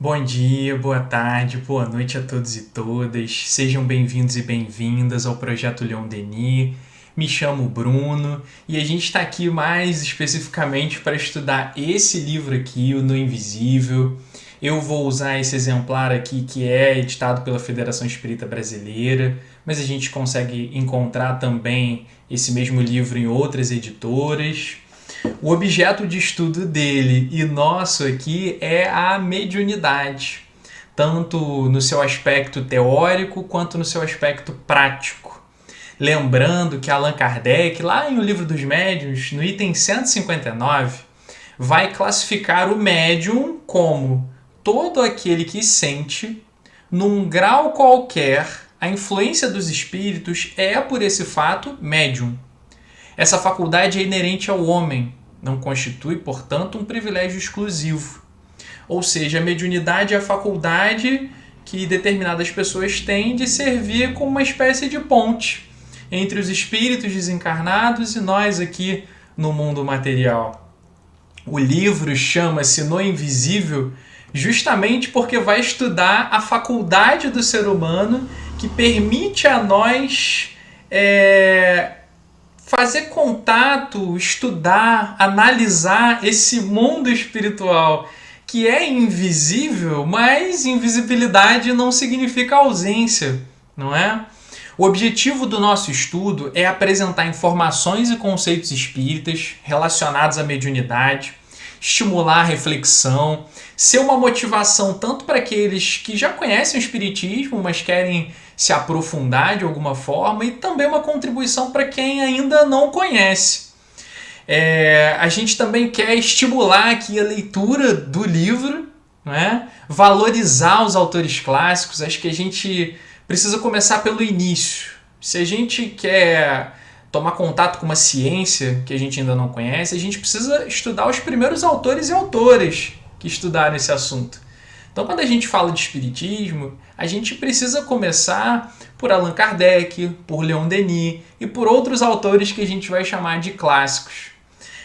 Bom dia, boa tarde, boa noite a todos e todas. Sejam bem-vindos e bem-vindas ao Projeto Leon Denis. Me chamo Bruno e a gente está aqui mais especificamente para estudar esse livro aqui, o No Invisível. Eu vou usar esse exemplar aqui que é editado pela Federação Espírita Brasileira, mas a gente consegue encontrar também esse mesmo livro em outras editoras. O objeto de estudo dele e nosso aqui é a mediunidade, tanto no seu aspecto teórico quanto no seu aspecto prático. Lembrando que Allan Kardec, lá em O Livro dos Médiuns, no item 159, vai classificar o médium como todo aquele que sente, num grau qualquer, a influência dos espíritos é, por esse fato, médium. Essa faculdade é inerente ao homem, não constitui, portanto, um privilégio exclusivo. Ou seja, a mediunidade é a faculdade que determinadas pessoas têm de servir como uma espécie de ponte entre os espíritos desencarnados e nós aqui no mundo material. O livro chama-se No Invisível justamente porque vai estudar a faculdade do ser humano que permite a nós fazer contato, estudar, analisar esse mundo espiritual que é invisível, mas invisibilidade não significa ausência, não é? O objetivo do nosso estudo é apresentar informações e conceitos espíritas relacionados à mediunidade, estimular a reflexão, ser uma motivação tanto para aqueles que já conhecem o espiritismo, mas querem se aprofundar de alguma forma, e também uma contribuição para quem ainda não conhece. A gente também quer estimular aqui a leitura do livro, né? Valorizar os autores clássicos. Acho que a gente precisa começar pelo início. Se a gente quer tomar contato com uma ciência que a gente ainda não conhece, a gente precisa estudar os primeiros autores e autoras que estudaram esse assunto. Então, quando a gente fala de espiritismo, a gente precisa começar por Allan Kardec, por Leon Denis e por outros autores que a gente vai chamar de clássicos.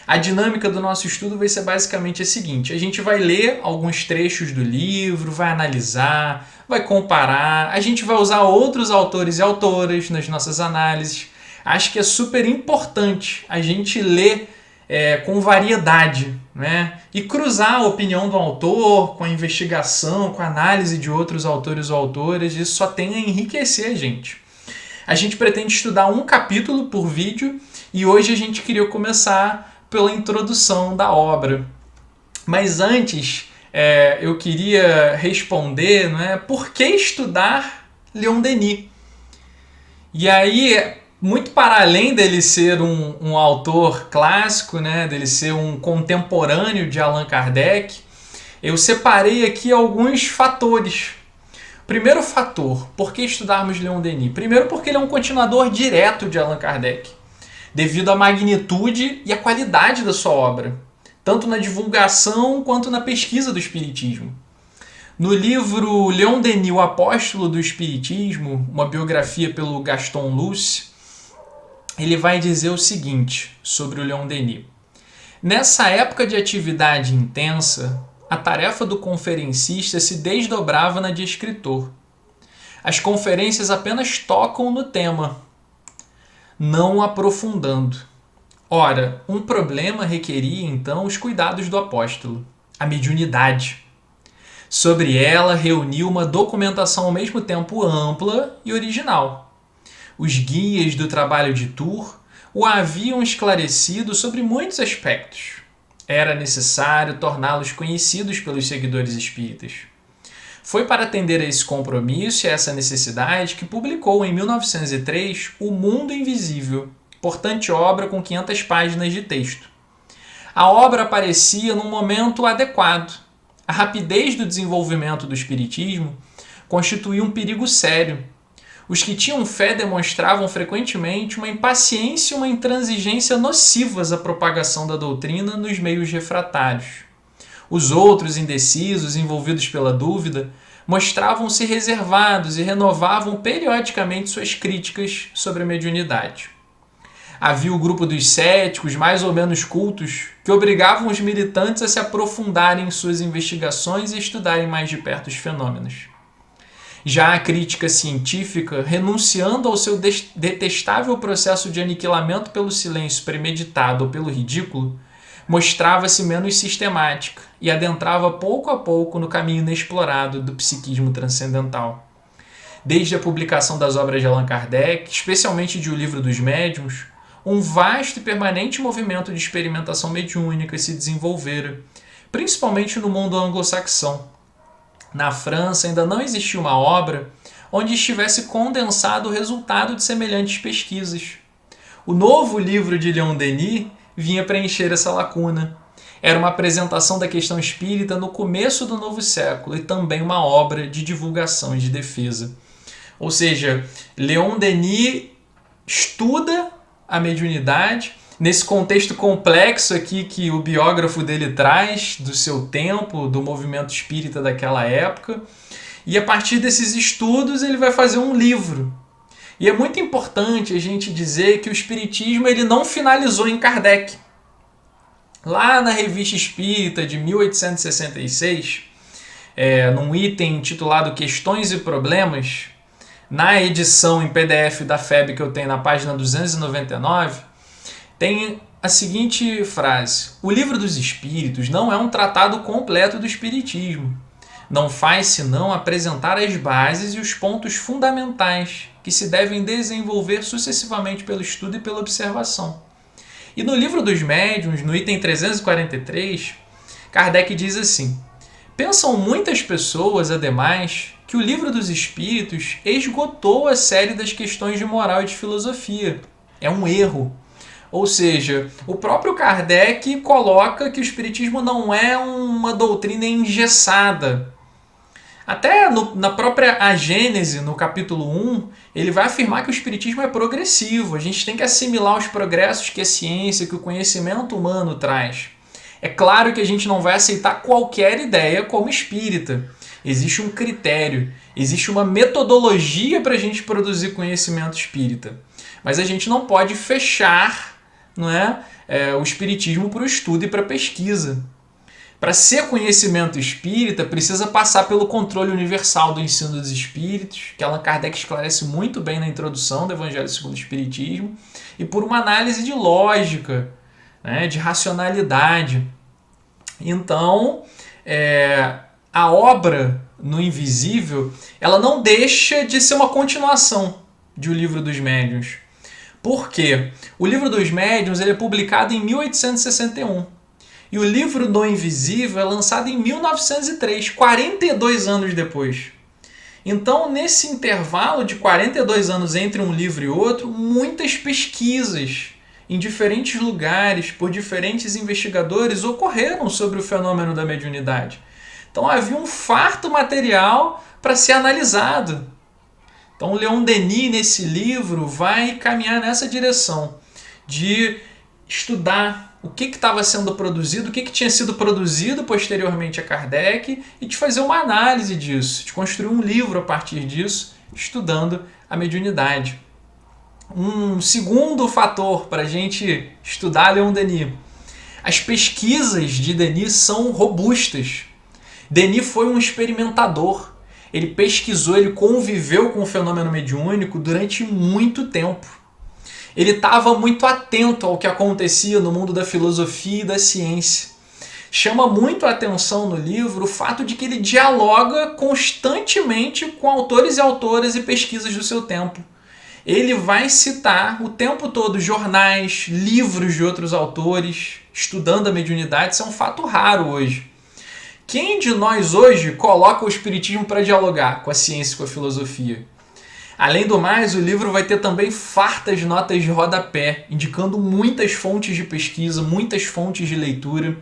A dinâmica do nosso estudo vai ser basicamente a seguinte: a gente vai ler alguns trechos do livro, vai analisar, vai comparar, a gente vai usar outros autores e autoras nas nossas análises. Acho que é super importante a gente ler com variedade, né? E cruzar a opinião do autor com a investigação, com a análise de outros autores ou autoras. Isso só tem a enriquecer a gente. A gente pretende estudar um capítulo por vídeo e hoje a gente queria começar pela introdução da obra. Mas antes, eu queria responder, né, por que estudar Leon Denis? E aí, muito para além dele ser um autor clássico, né, dele ser um contemporâneo de Allan Kardec, eu separei aqui alguns fatores. Primeiro fator, por que estudarmos Leon Denis? Primeiro porque ele é um continuador direto de Allan Kardec, devido à magnitude e à qualidade da sua obra, tanto na divulgação quanto na pesquisa do espiritismo. No livro Leon Denis, o Apóstolo do Espiritismo, uma biografia pelo Gaston Luce, ele vai dizer o seguinte sobre o Leon Denis. Nessa época de atividade intensa, a tarefa do conferencista se desdobrava na de escritor. As conferências apenas tocam no tema, não aprofundando. Ora, um problema requeria então os cuidados do apóstolo, a mediunidade. Sobre ela reuniu uma documentação ao mesmo tempo ampla e original. Os guias do trabalho de Tours o haviam esclarecido sobre muitos aspectos. Era necessário torná-los conhecidos pelos seguidores espíritas. Foi para atender a esse compromisso e a essa necessidade que publicou em 1903 O Mundo Invisível, importante obra com 500 páginas de texto. A obra aparecia num momento adequado. A rapidez do desenvolvimento do espiritismo constituía um perigo sério. Os que tinham fé demonstravam frequentemente uma impaciência e uma intransigência nocivas à propagação da doutrina nos meios refratários. Os outros, indecisos, envolvidos pela dúvida, mostravam-se reservados e renovavam periodicamente suas críticas sobre a mediunidade. Havia o grupo dos céticos, mais ou menos cultos, que obrigavam os militantes a se aprofundarem em suas investigações e estudarem mais de perto os fenômenos. Já a crítica científica, renunciando ao seu detestável processo de aniquilamento pelo silêncio premeditado ou pelo ridículo, mostrava-se menos sistemática e adentrava pouco a pouco no caminho inexplorado do psiquismo transcendental. Desde a publicação das obras de Allan Kardec, especialmente de O Livro dos Médiuns, um vasto e permanente movimento de experimentação mediúnica se desenvolvera, principalmente no mundo anglo-saxão. Na França ainda não existia uma obra onde estivesse condensado o resultado de semelhantes pesquisas. O novo livro de Leon Denis vinha preencher essa lacuna. Era uma apresentação da questão espírita no começo do novo século e também uma obra de divulgação e de defesa. Ou seja, Leon Denis estuda a mediunidade nesse contexto complexo aqui que o biógrafo dele traz do seu tempo, do movimento espírita daquela época, e a partir desses estudos ele vai fazer um livro. E é muito importante a gente dizer que o espiritismo ele não finalizou em Kardec. Lá na Revista Espírita de 1866, num item intitulado Questões e Problemas, na edição em PDF da FEB que eu tenho na página 299, tem a seguinte frase: o Livro dos Espíritos não é um tratado completo do Espiritismo. Não faz senão apresentar as bases e os pontos fundamentais que se devem desenvolver sucessivamente pelo estudo e pela observação. E no Livro dos Médiuns, no item 343, Kardec diz assim: pensam muitas pessoas, ademais, que o Livro dos Espíritos esgotou a série das questões de moral e de filosofia. É um erro. Ou seja, o próprio Kardec coloca que o Espiritismo não é uma doutrina engessada. Até na própria A Gênese, no capítulo 1, ele vai afirmar que o Espiritismo é progressivo. A gente tem que assimilar os progressos que a ciência, que o conhecimento humano traz. É claro que a gente não vai aceitar qualquer ideia como espírita. Existe um critério, existe uma metodologia para a gente produzir conhecimento espírita. Mas a gente não pode fechar, o espiritismo para o estudo e para a pesquisa. Para ser conhecimento espírita, precisa passar pelo controle universal do ensino dos espíritos, que Allan Kardec esclarece muito bem na introdução do Evangelho segundo o Espiritismo, e por uma análise de lógica, de racionalidade. Então, a obra no invisível, ela não deixa de ser uma continuação de O Livro dos Médiuns. Por quê? O Livro dos Médiuns ele é publicado em 1861. E o Livro do Invisível é lançado em 1903, 42 anos depois. Então, nesse intervalo de 42 anos entre um livro e outro, muitas pesquisas em diferentes lugares, por diferentes investigadores, ocorreram sobre o fenômeno da mediunidade. Então, havia um farto material para ser analisado. Então, Leon Denis, nesse livro, vai caminhar nessa direção de estudar o que estava sendo produzido, o que tinha sido produzido posteriormente a Kardec e de fazer uma análise disso, de construir um livro a partir disso, estudando a mediunidade. Um segundo fator para a gente estudar Leon Denis. As pesquisas de Denis são robustas. Denis foi um experimentador. Ele pesquisou, ele conviveu com o fenômeno mediúnico durante muito tempo. Ele estava muito atento ao que acontecia no mundo da filosofia e da ciência. Chama muito a atenção no livro o fato de que ele dialoga constantemente com autores e autoras e pesquisas do seu tempo. Ele vai citar o tempo todo jornais, livros de outros autores, estudando a mediunidade. Isso é um fato raro hoje. Quem de nós hoje coloca o espiritismo para dialogar com a ciência e com a filosofia? Além do mais, o livro vai ter também fartas notas de rodapé, indicando muitas fontes de pesquisa, muitas fontes de leitura.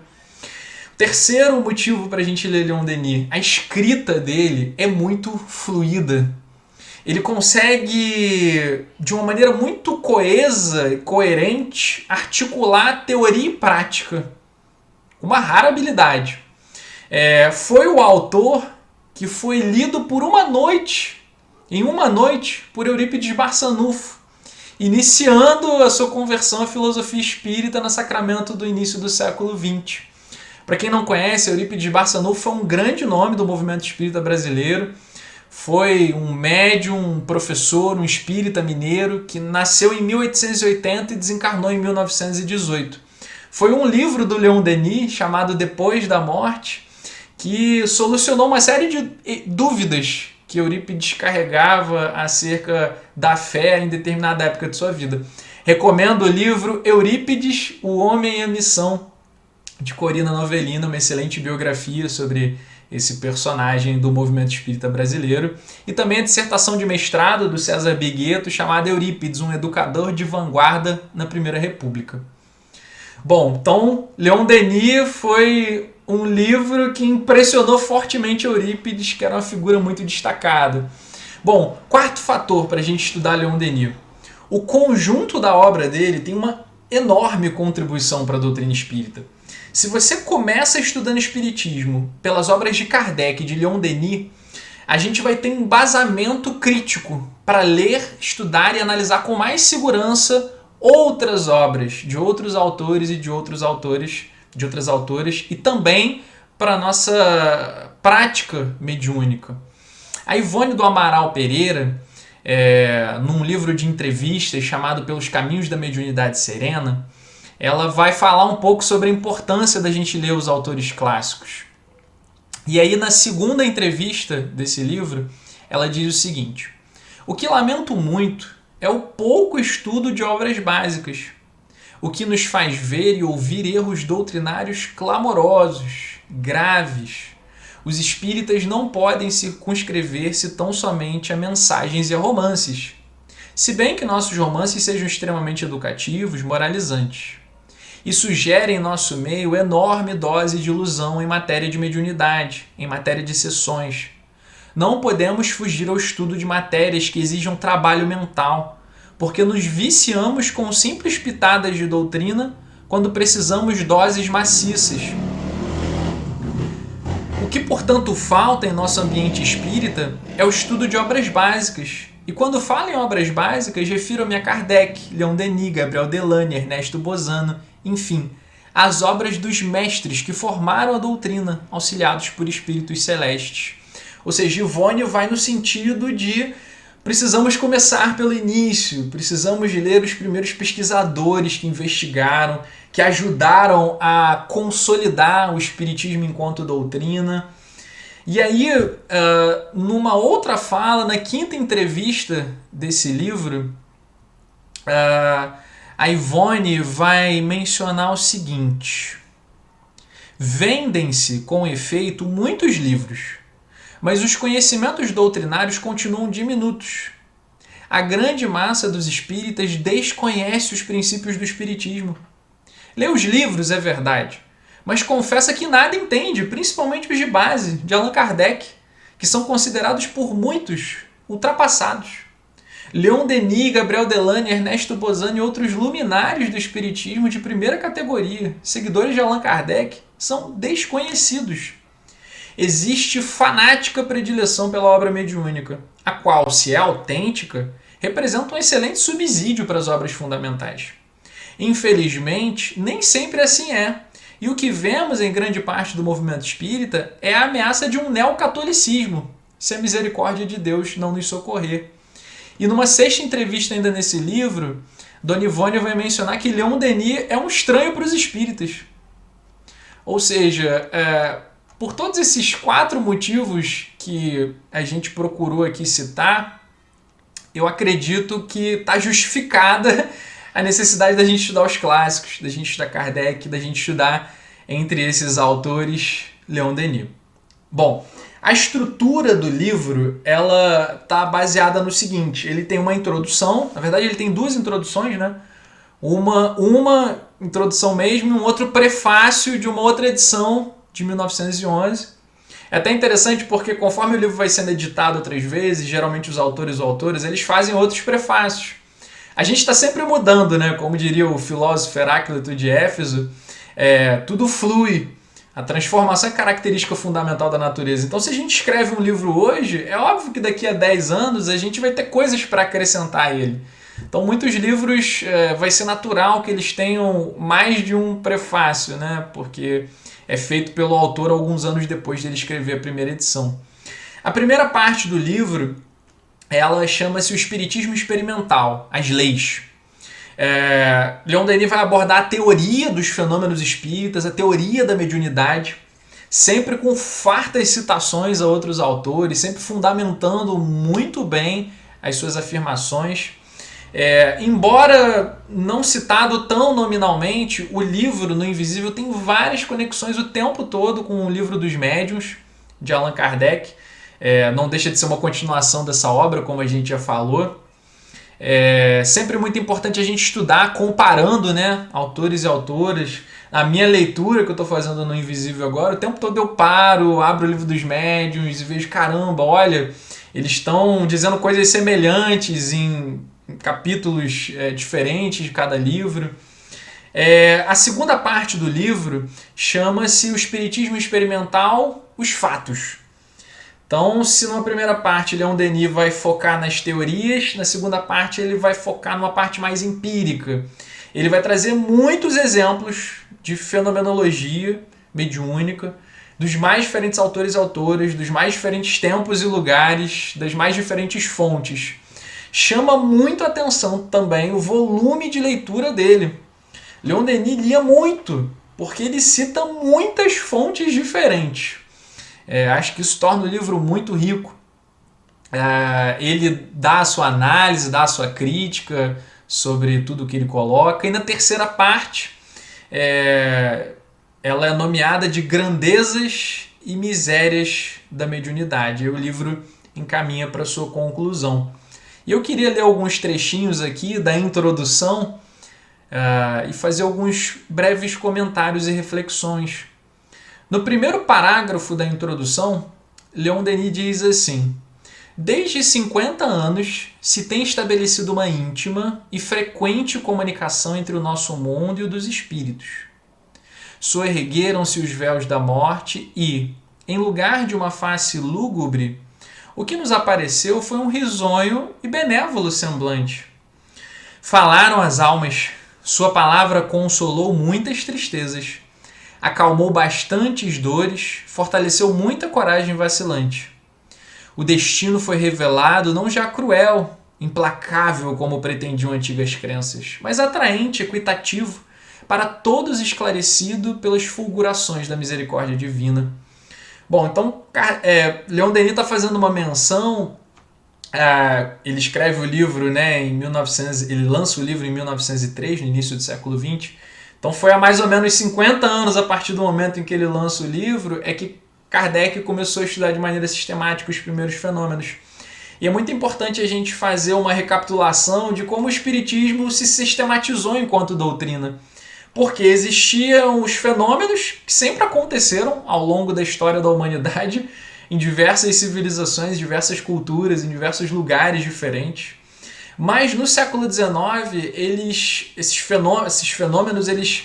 Terceiro motivo para a gente ler Leon Denis, a escrita dele é muito fluida. Ele consegue, de uma maneira muito coesa e coerente, articular teoria e prática. Uma rara habilidade. Foi o autor que foi lido por uma noite, por Eurípides Barçanufo. iniciando a sua conversão à filosofia espírita no Sacramento do início do século XX. Para quem não conhece, Eurípides Barçanufo foi um grande nome do movimento espírita brasileiro. Foi um médium, um professor, um espírita mineiro que nasceu em 1880 e desencarnou em 1918. Foi um livro do Leon Denis chamado Depois da Morte que solucionou uma série de dúvidas que Eurípides carregava acerca da fé em determinada época de sua vida. Recomendo o livro Eurípides, o Homem e a Missão, de Corina Novellina, uma excelente biografia sobre esse personagem do movimento espírita brasileiro, e também a dissertação de mestrado do César Bigueto, chamada Eurípides, um educador de vanguarda na Primeira República. Bom, então, Leon Denis foi um livro que impressionou fortemente Eurípides, que era uma figura muito destacada. Bom, quarto fator para a gente estudar Leon Denis. O conjunto da obra dele tem uma enorme contribuição para a doutrina espírita. Se você começa estudando espiritismo pelas obras de Kardec e de Leon Denis, a gente vai ter um embasamento crítico para ler, estudar e analisar com mais segurança outras obras de outros autores e de outras autoras, e também para a nossa prática mediúnica. A Ivone do Amaral Pereira, num livro de entrevistas chamado Pelos Caminhos da Mediunidade Serena, ela vai falar um pouco sobre a importância da gente ler os autores clássicos. E aí, na segunda entrevista desse livro, ela diz o seguinte: o que lamento muito é o pouco estudo de obras básicas, o que nos faz ver e ouvir erros doutrinários clamorosos, graves. Os espíritas não podem circunscrever-se tão somente a mensagens e a romances, se bem que nossos romances sejam extremamente educativos, moralizantes. E sugerem em nosso meio enorme dose de ilusão em matéria de mediunidade, em matéria de sessões. Não podemos fugir ao estudo de matérias que exijam trabalho mental, porque nos viciamos com simples pitadas de doutrina quando precisamos doses maciças. O que, portanto, falta em nosso ambiente espírita é o estudo de obras básicas. E quando falo em obras básicas, refiro-me a Kardec, Leon Denis, Gabriel Delany, Ernesto Bozano, enfim, as obras dos mestres que formaram a doutrina, auxiliados por espíritos celestes. Ou seja, Ivone vai no sentido de precisamos começar pelo início, precisamos ler os primeiros pesquisadores que investigaram, que ajudaram a consolidar o espiritismo enquanto doutrina. E aí, numa outra fala, na quinta entrevista desse livro, a Ivone vai mencionar o seguinte: vendem-se, com efeito, muitos livros, mas os conhecimentos doutrinários continuam diminutos. A grande massa dos espíritas desconhece os princípios do espiritismo. Lê os livros, é verdade, mas confessa que nada entende, principalmente os de base, de Allan Kardec, que são considerados por muitos ultrapassados. Leon Denis, Gabriel Delany, Ernesto Bozano e outros luminares do espiritismo de primeira categoria, seguidores de Allan Kardec, são desconhecidos. Existe fanática predileção pela obra mediúnica, a qual, se é autêntica, representa um excelente subsídio para as obras fundamentais. Infelizmente, nem sempre assim é. E o que vemos em grande parte do movimento espírita é a ameaça de um neocatolicismo, se a misericórdia de Deus não nos socorrer. E numa sexta entrevista ainda nesse livro, Dona Ivone vai mencionar que Leon Denis é um estranho para os espíritas. Ou seja, por todos esses 4 motivos que a gente procurou aqui citar, eu acredito que está justificada a necessidade da gente estudar os clássicos, da gente estudar Kardec, da gente estudar, entre esses autores, Leon Denis. Bom, a estrutura do livro, ela está baseada no seguinte: ele tem uma introdução, na verdade ele tem 2 introduções, né? Uma introdução mesmo e um outro prefácio de uma outra edição de 1911. É até interessante porque conforme o livro vai sendo editado outras vezes, geralmente os autores ou autoras, eles fazem outros prefácios. A gente está sempre mudando, né? Como diria o filósofo Heráclito de Éfeso, tudo flui. A transformação é característica fundamental da natureza. Então, se a gente escreve um livro hoje, é óbvio que daqui a 10 anos a gente vai ter coisas para acrescentar a ele. Então muitos livros vai ser natural que eles tenham mais de um prefácio, né? Porque é feito pelo autor alguns anos depois de ele escrever a primeira edição. A primeira parte do livro, ela chama-se o Espiritismo Experimental, as leis. Leon Denis vai abordar a teoria dos fenômenos espíritas, a teoria da mediunidade, sempre com fartas citações a outros autores, sempre fundamentando muito bem as suas afirmações. Embora não citado tão nominalmente, o livro No Invisível tem várias conexões o tempo todo com o Livro dos Médiuns, de Allan Kardec. Não deixa de ser uma continuação dessa obra, como a gente já falou. Sempre muito importante a gente estudar comparando, né, autores e autoras. A minha leitura que eu estou fazendo no Invisível agora, o tempo todo eu paro, abro o Livro dos Médiuns e vejo, caramba, olha, eles estão dizendo coisas semelhantes em capítulos diferentes de cada livro. A segunda parte do livro chama-se O Espiritismo Experimental, os Fatos. Então, se numa primeira parte Leon Denis vai focar nas teorias, na segunda parte ele vai focar numa parte mais empírica. Ele vai trazer muitos exemplos de fenomenologia mediúnica, dos mais diferentes autores e autoras, dos mais diferentes tempos e lugares, das mais diferentes fontes. Chama muito a atenção também o volume de leitura dele. Leon Denis lia muito, porque ele cita muitas fontes diferentes. Acho que isso torna o livro muito rico. Ele dá a sua análise, dá a sua crítica sobre tudo que ele coloca. E na terceira parte, ela é nomeada de Grandezas e Misérias da Mediunidade. E o livro encaminha para a sua conclusão. E eu queria ler alguns trechinhos aqui da introdução e fazer alguns breves comentários e reflexões. No primeiro parágrafo da introdução, Leon Denis diz assim: desde 50 anos se tem estabelecido uma íntima e frequente comunicação entre o nosso mundo e o dos espíritos. Soergueram-se os véus da morte e, em lugar de uma face lúgubre, o que nos apareceu foi um risonho e benévolo semblante. Falaram as almas, sua palavra consolou muitas tristezas, acalmou bastantes dores, fortaleceu muita coragem vacilante. O destino foi revelado não já cruel, implacável como pretendiam antigas crenças, mas atraente, equitativo, para todos esclarecido pelas fulgurações da misericórdia divina. Bom, então Leon Denis está fazendo uma menção. Ele escreve o livro, né, em 1900, ele lança o livro em 1903, no início do século XX. Então foi há mais ou menos 50 anos a partir do momento em que ele lança o livro que Kardec começou a estudar de maneira sistemática os primeiros fenômenos. E é muito importante a gente fazer uma recapitulação de como o Espiritismo se sistematizou enquanto doutrina. Porque existiam os fenômenos que sempre aconteceram ao longo da história da humanidade, em diversas civilizações, diversas culturas, em diversos lugares diferentes. Mas no século XIX, esses fenômenos eles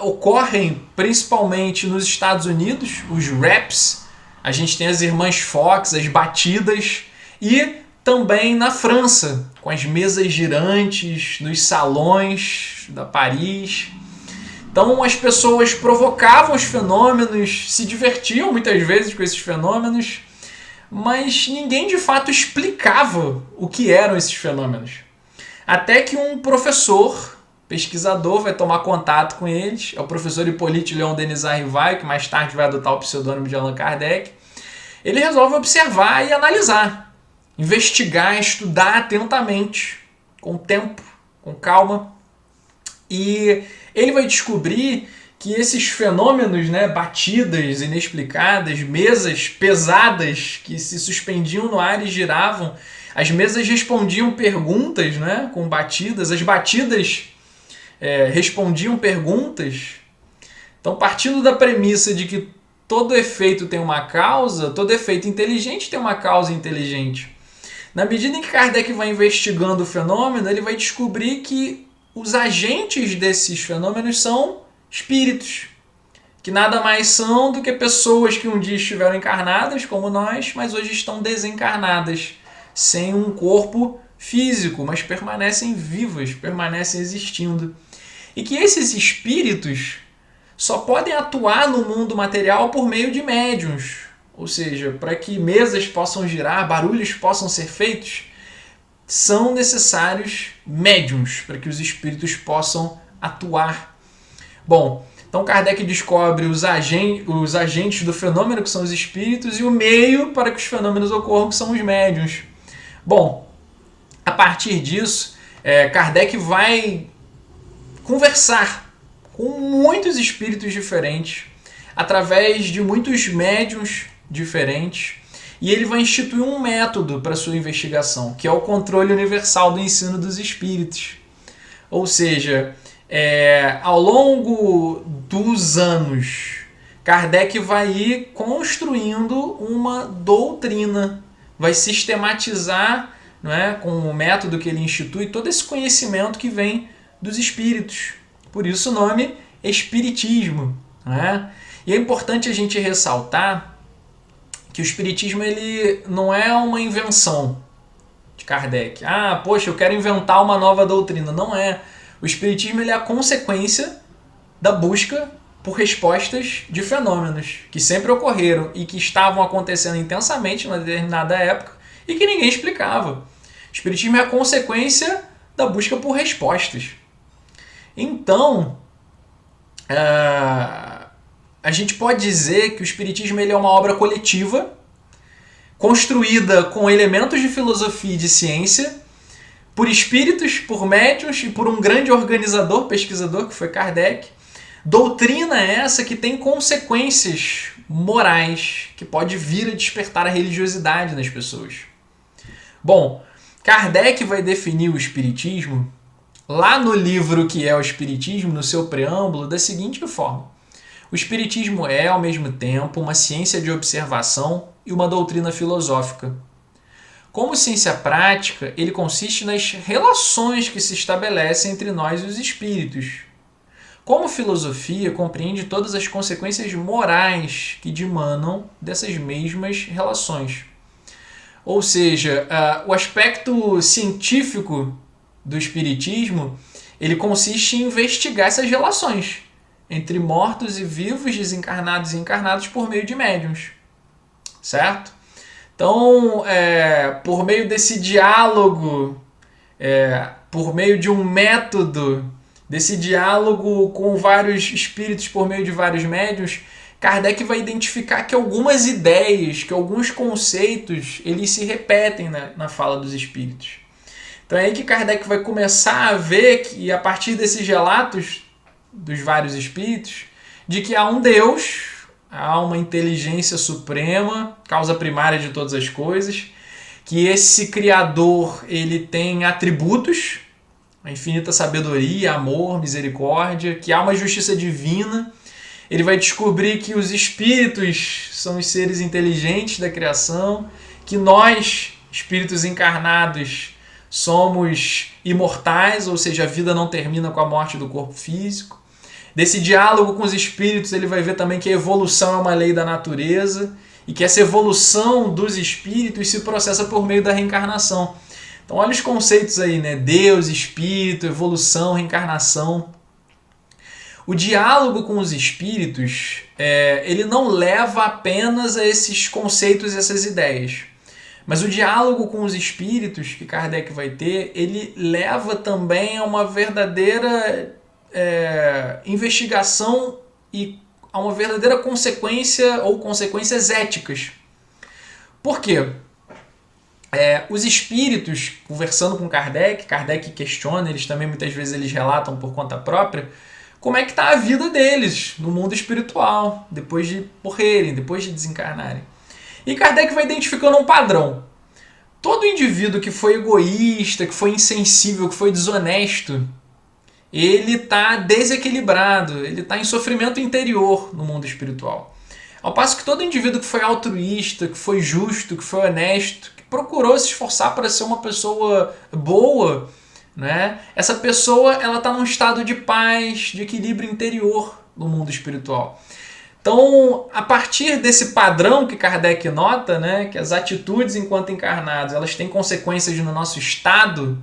ocorrem principalmente nos Estados Unidos, os raps, a gente tem as irmãs Fox, as batidas, e também na França, com as mesas girantes, nos salões da Paris. Então as pessoas provocavam os fenômenos, se divertiam muitas vezes com esses fenômenos, mas ninguém de fato explicava o que eram esses fenômenos. Até que um professor, pesquisador, vai tomar contato com eles, é o professor Hippolyte Léon Denis Arrivai, que mais tarde vai adotar o pseudônimo de Allan Kardec. Ele resolve observar e analisar, investigar, estudar atentamente, com tempo, com calma, e ele vai descobrir que esses fenômenos, né, batidas inexplicadas, mesas pesadas que se suspendiam no ar e giravam, as mesas respondiam perguntas, né, com batidas, as batidas respondiam perguntas. Então, partindo da premissa de que todo efeito tem uma causa, todo efeito inteligente tem uma causa inteligente. Na medida em que Kardec vai investigando o fenômeno, ele vai descobrir que os agentes desses fenômenos são espíritos, que nada mais são do que pessoas que um dia estiveram encarnadas, como nós, mas hoje estão desencarnadas, sem um corpo físico, mas permanecem vivas, permanecem existindo. E que esses espíritos só podem atuar no mundo material por meio de médiuns. Ou seja, para que mesas possam girar, barulhos possam ser feitos, são necessários médiuns para que os espíritos possam atuar. Bom, então Kardec descobre os agentes do fenômeno, que são os espíritos, e o meio para que os fenômenos ocorram, que são os médiuns. Bom, a partir disso, Kardec vai conversar com muitos espíritos diferentes, através de muitos médiuns diferentes, e ele vai instituir um método para sua investigação, que é o controle universal do ensino dos espíritos. Ou seja, ao longo dos anos, Kardec vai ir construindo uma doutrina, vai sistematizar, não é, com o método que ele institui, todo esse conhecimento que vem dos espíritos. Por isso o nome Espiritismo. Não é? E é importante a gente ressaltar que o Espiritismo ele não é uma invenção de Kardec. Poxa, eu quero inventar uma nova doutrina. Não é. O Espiritismo ele é a consequência da busca por respostas de fenômenos que sempre ocorreram e que estavam acontecendo intensamente numa determinada época e que ninguém explicava. O Espiritismo é a consequência da busca por respostas. Então, a gente pode dizer que o Espiritismo ele é uma obra coletiva, construída com elementos de filosofia e de ciência, por espíritos, por médiuns e por um grande organizador, pesquisador, que foi Kardec. Doutrina essa que tem consequências morais, que pode vir a despertar a religiosidade nas pessoas. Bom, Kardec vai definir o Espiritismo, lá no livro que é o Espiritismo, no seu preâmbulo, da seguinte forma: o Espiritismo é, ao mesmo tempo, uma ciência de observação e uma doutrina filosófica. Como ciência prática, ele consiste nas relações que se estabelecem entre nós e os espíritos. Como filosofia, compreende todas as consequências morais que dimanam dessas mesmas relações. Ou seja, o aspecto científico do Espiritismo ele consiste em investigar essas relações entre mortos e vivos, desencarnados e encarnados por meio de médiuns. Certo? Então, por meio desse diálogo, por meio de um método, desse diálogo com vários espíritos por meio de vários médiuns, Kardec vai identificar que algumas ideias, que alguns conceitos, eles se repetem na fala dos espíritos. Então é aí que Kardec vai começar a ver que, a partir desses relatos dos vários espíritos, de que há um Deus, há uma inteligência suprema, causa primária de todas as coisas, que esse Criador ele tem atributos, a infinita sabedoria, amor, misericórdia, que há uma justiça divina. Ele vai descobrir que os espíritos são os seres inteligentes da criação, que nós, espíritos encarnados, somos imortais, ou seja, a vida não termina com a morte do corpo físico. Desse diálogo com os espíritos, ele vai ver também que a evolução é uma lei da natureza e que essa evolução dos espíritos se processa por meio da reencarnação. Então, olha os conceitos aí, né? Deus, espírito, evolução, reencarnação. O diálogo com os espíritos, ele não leva apenas a esses conceitos e essas ideias. Mas o diálogo com os espíritos que Kardec vai ter, ele leva também a uma verdadeira investigação e a uma verdadeira consequência ou consequências éticas. Por quê? Os espíritos, conversando com Kardec questiona, eles também muitas vezes eles relatam por conta própria, como é que está a vida deles no mundo espiritual, depois de morrerem, depois de desencarnarem. E Kardec vai identificando um padrão. Todo indivíduo que foi egoísta, que foi insensível, que foi desonesto, ele está desequilibrado, ele está em sofrimento interior no mundo espiritual. Ao passo que todo indivíduo que foi altruísta, que foi justo, que foi honesto, que procurou se esforçar para ser uma pessoa boa, né? Essa pessoa ela está num estado de paz, de equilíbrio interior no mundo espiritual. Então, a partir desse padrão que Kardec nota, né, que as atitudes enquanto encarnados elas têm consequências no nosso estado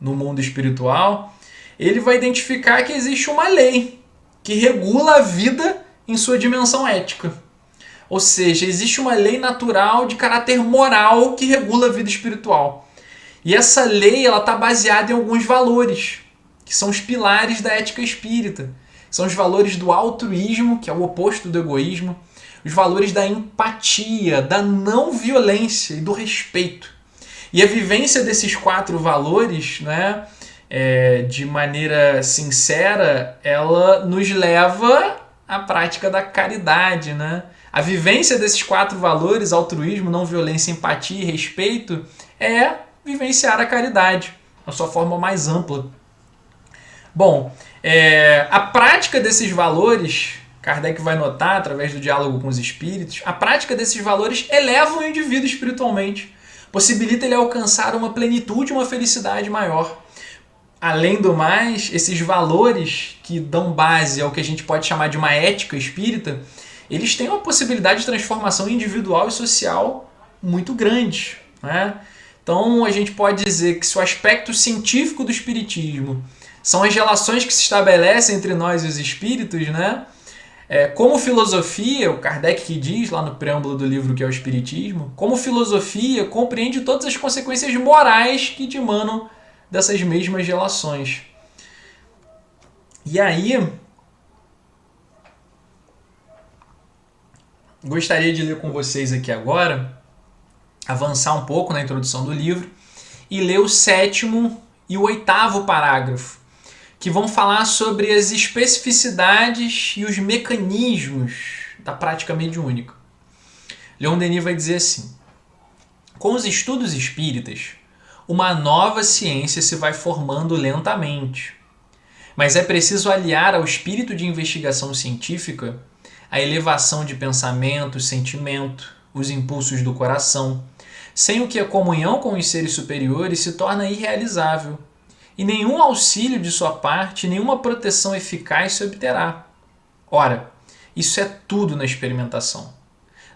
no mundo espiritual, ele vai identificar que existe uma lei que regula a vida em sua dimensão ética. Ou seja, existe uma lei natural de caráter moral que regula a vida espiritual. E essa lei está baseada em alguns valores, que são os pilares da ética espírita. São os valores do altruísmo, que é o oposto do egoísmo, os valores da empatia, da não violência e do respeito. E a vivência desses 4 valores, né, de maneira sincera, ela nos leva à prática da caridade, né? A vivência desses 4 valores, altruísmo, não violência, empatia e respeito, é vivenciar a caridade, na sua forma mais ampla. Bom, a prática desses valores, Kardec vai notar através do diálogo com os espíritos, a prática desses valores eleva o indivíduo espiritualmente, possibilita ele alcançar uma plenitude, uma felicidade maior. Além do mais, esses valores que dão base ao que a gente pode chamar de uma ética espírita, eles têm uma possibilidade de transformação individual e social muito grande, né? Então a gente pode dizer que se o aspecto científico do espiritismo são as relações que se estabelecem entre nós e os espíritos, né? Como filosofia, o Kardec que diz lá no preâmbulo do livro que é o Espiritismo, como filosofia compreende todas as consequências morais que dimanam dessas mesmas relações. E aí, gostaria de ler com vocês aqui agora, avançar um pouco na introdução do livro e ler o 7º e o 8º parágrafo, que vão falar sobre as especificidades e os mecanismos da prática mediúnica. Leon Denis vai dizer assim: com os estudos espíritas, uma nova ciência se vai formando lentamente, mas é preciso aliar ao espírito de investigação científica a elevação de pensamento, sentimento, os impulsos do coração, sem o que a comunhão com os seres superiores se torna irrealizável, e nenhum auxílio de sua parte, nenhuma proteção eficaz se obterá. Ora, isso é tudo na experimentação.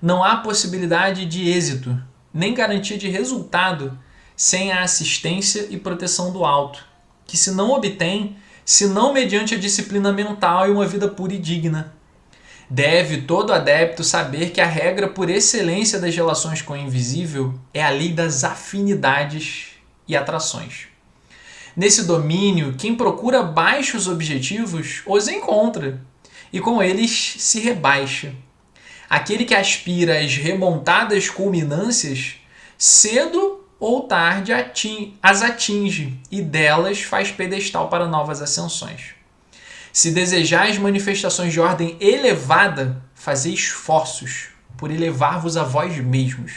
Não há possibilidade de êxito, nem garantia de resultado, sem a assistência e proteção do alto, que se não obtém, senão mediante a disciplina mental e uma vida pura e digna. Deve todo adepto saber que a regra por excelência das relações com o invisível é a lei das afinidades e atrações. Nesse domínio, quem procura baixos objetivos os encontra, e com eles se rebaixa. Aquele que aspira às remontadas culminâncias, cedo ou tarde as atinge, e delas faz pedestal para novas ascensões. Se desejais manifestações de ordem elevada, fazei esforços por elevar-vos a vós mesmos.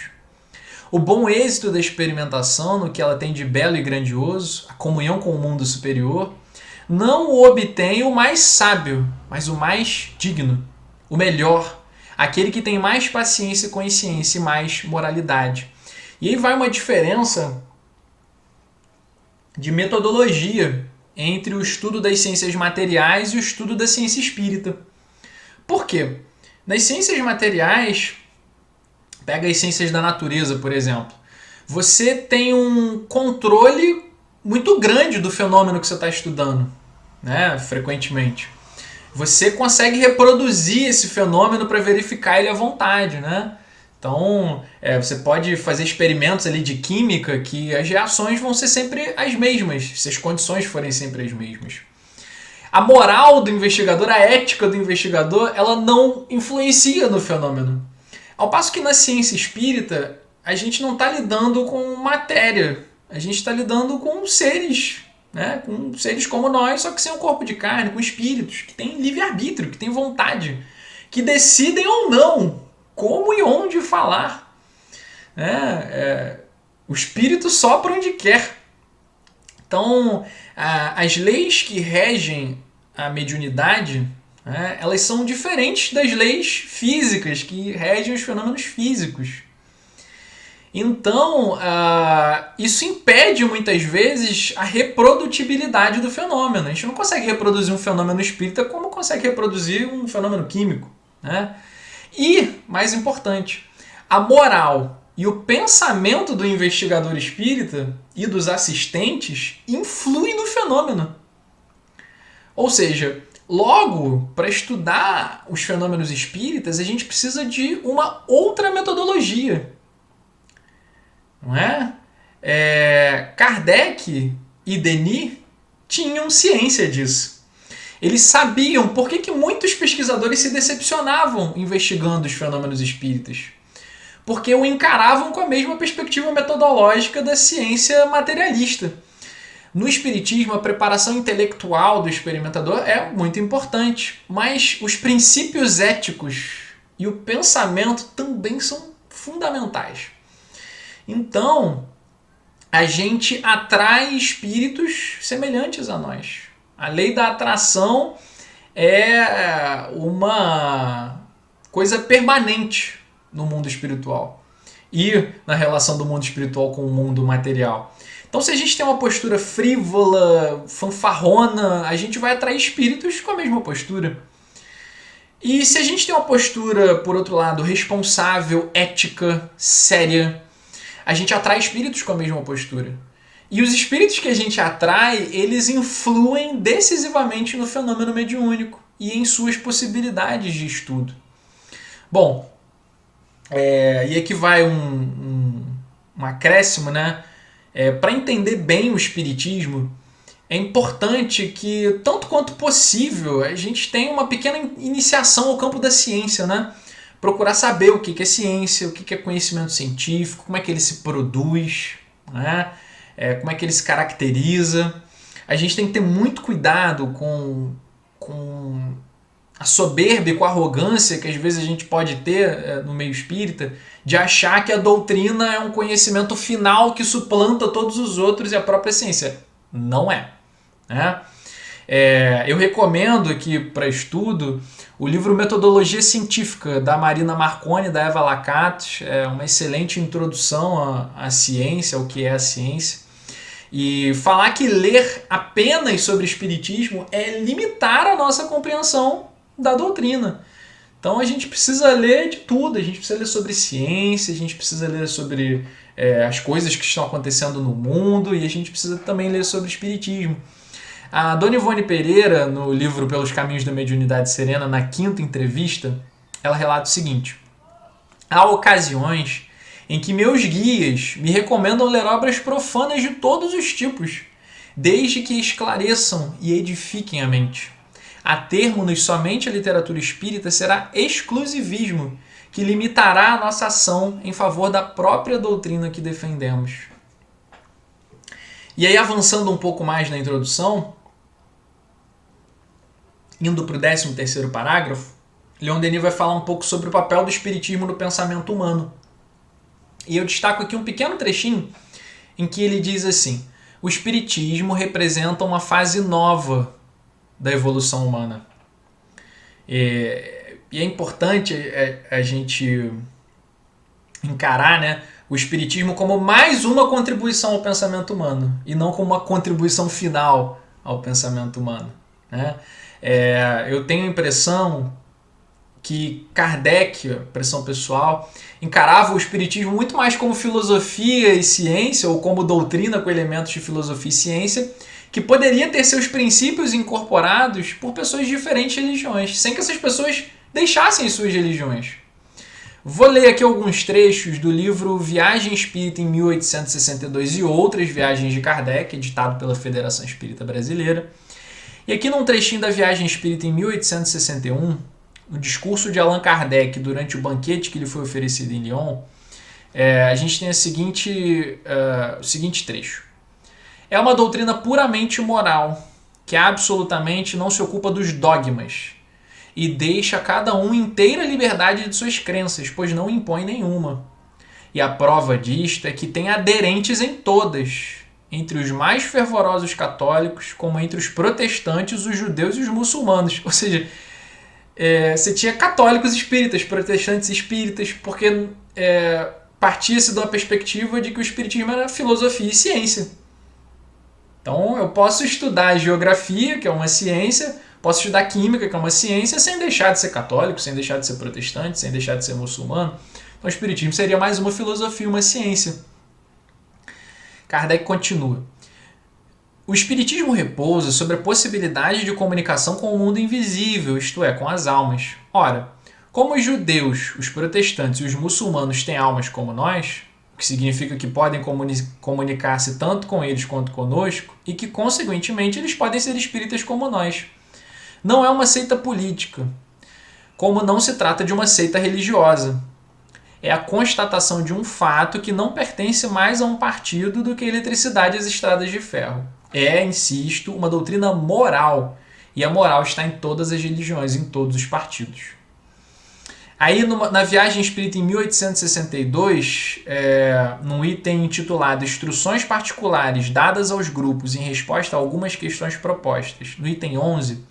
O bom êxito da experimentação, no que ela tem de belo e grandioso, a comunhão com o mundo superior, não o obtém o mais sábio, mas o mais digno, o melhor, aquele que tem mais paciência e consciência e mais moralidade. E aí vai uma diferença de metodologia entre o estudo das ciências materiais e o estudo da ciência espírita. Por quê? Nas ciências materiais, pega as ciências da natureza, por exemplo, você tem um controle muito grande do fenômeno que você está estudando, né? Frequentemente. Você consegue reproduzir esse fenômeno para verificar ele à vontade, né? Então, você pode fazer experimentos ali de química que as reações vão ser sempre as mesmas, se as condições forem sempre as mesmas. A moral do investigador, a ética do investigador, ela não influencia no fenômeno. Ao passo que na ciência espírita, a gente não está lidando com matéria, a gente está lidando com seres, né? Com seres como nós, só que sem um corpo de carne, com espíritos, que têm livre-arbítrio, que têm vontade, que decidem ou não como e onde falar. O espírito sopra onde quer. Então, as leis que regem a mediunidade, elas são diferentes das leis físicas que regem os fenômenos físicos. Então, isso impede muitas vezes a reprodutibilidade do fenômeno. A gente não consegue reproduzir um fenômeno espírita como consegue reproduzir um fenômeno químico, né? E, mais importante, a moral e o pensamento do investigador espírita e dos assistentes influem no fenômeno. Ou seja, logo, para estudar os fenômenos espíritas, a gente precisa de uma outra metodologia. Não é? Kardec e Denis tinham ciência disso. Eles sabiam por que muitos pesquisadores se decepcionavam investigando os fenômenos espíritas. Porque o encaravam com a mesma perspectiva metodológica da ciência materialista. No espiritismo, a preparação intelectual do experimentador é muito importante, mas os princípios éticos e o pensamento também são fundamentais. Então, a gente atrai espíritos semelhantes a nós. A lei da atração é uma coisa permanente no mundo espiritual e na relação do mundo espiritual com o mundo material. Então, se a gente tem uma postura frívola, fanfarrona, a gente vai atrair espíritos com a mesma postura. E se a gente tem uma postura, por outro lado, responsável, ética, séria, a gente atrai espíritos com a mesma postura. E os espíritos que a gente atrai, eles influem decisivamente no fenômeno mediúnico e em suas possibilidades de estudo. Bom, e aqui vai um acréscimo, né? Para entender bem o espiritismo, é importante que, tanto quanto possível, a gente tenha uma pequena iniciação ao campo da ciência, né? Procurar saber o que é ciência, o que é conhecimento científico, como é que ele se produz, né? Como é que ele se caracteriza. A gente tem que ter muito cuidado com a soberba e com a arrogância que às vezes a gente pode ter no meio espírita, de achar que a doutrina é um conhecimento final que suplanta todos os outros e a própria ciência. Não é, né? Eu recomendo aqui para estudo o livro Metodologia Científica, da Marina Marconi, da Eva Lacatos. É uma excelente introdução à ciência, ao que é a ciência. E falar que ler apenas sobre espiritismo é limitar a nossa compreensão da doutrina. Então a gente precisa ler de tudo, a gente precisa ler sobre ciência, a gente precisa ler sobre as coisas que estão acontecendo no mundo, e a gente precisa também ler sobre espiritismo. A Dona Ivone Pereira, no livro Pelos Caminhos da Mediunidade Serena, na 5ª entrevista, ela relata o seguinte: há ocasiões em que meus guias me recomendam ler obras profanas de todos os tipos, desde que esclareçam e edifiquem a mente. A termo-nos somente a literatura espírita será exclusivismo, que limitará a nossa ação em favor da própria doutrina que defendemos. E aí, avançando um pouco mais na introdução, indo para o 13º parágrafo, Leon Denis vai falar um pouco sobre o papel do espiritismo no pensamento humano. E eu destaco aqui um pequeno trechinho em que ele diz assim: o espiritismo representa uma fase nova da evolução humana. E é importante a gente encarar, né, o espiritismo como mais uma contribuição ao pensamento humano e não como uma contribuição final ao pensamento humano, né? Eu tenho a impressão que Kardec, impressão pessoal, encarava o espiritismo muito mais como filosofia e ciência, ou como doutrina com elementos de filosofia e ciência, que poderia ter seus princípios incorporados por pessoas de diferentes religiões, sem que essas pessoas deixassem suas religiões. Vou ler aqui alguns trechos do livro Viagem Espírita em 1862 e Outras Viagens de Kardec, editado pela Federação Espírita Brasileira. E aqui num trechinho da Viagem Espírita em 1861, no discurso de Allan Kardec durante o banquete que lhe foi oferecido em Lyon, a gente tem o seguinte trecho. É uma doutrina puramente moral, que absolutamente não se ocupa dos dogmas e deixa a cada um inteira liberdade de suas crenças, pois não impõe nenhuma. E a prova disto é que tem aderentes em todas, entre os mais fervorosos católicos, como entre os protestantes, os judeus e os muçulmanos. Ou seja, você tinha católicos espíritas, protestantes espíritas, porque partia-se de uma perspectiva de que o espiritismo era filosofia e ciência. Então eu posso estudar geografia, que é uma ciência, posso estudar química, que é uma ciência, sem deixar de ser católico, sem deixar de ser protestante, sem deixar de ser muçulmano. Então o espiritismo seria mais uma filosofia, uma ciência. Kardec continua. O espiritismo repousa sobre a possibilidade de comunicação com o mundo invisível, isto é, com as almas. Ora, como os judeus, os protestantes e os muçulmanos têm almas como nós, o que significa que podem comunicar-se tanto com eles quanto conosco, e que, consequentemente, eles podem ser espíritas como nós. Não é uma seita política, como não se trata de uma seita religiosa. É a constatação de um fato que não pertence mais a um partido do que a eletricidade e as estradas de ferro. É, insisto, uma doutrina moral, e a moral está em todas as religiões, em todos os partidos. Aí, na Viagem Espírita em 1862, num item intitulado Instruções Particulares dadas aos grupos em resposta a algumas questões propostas, no item 11,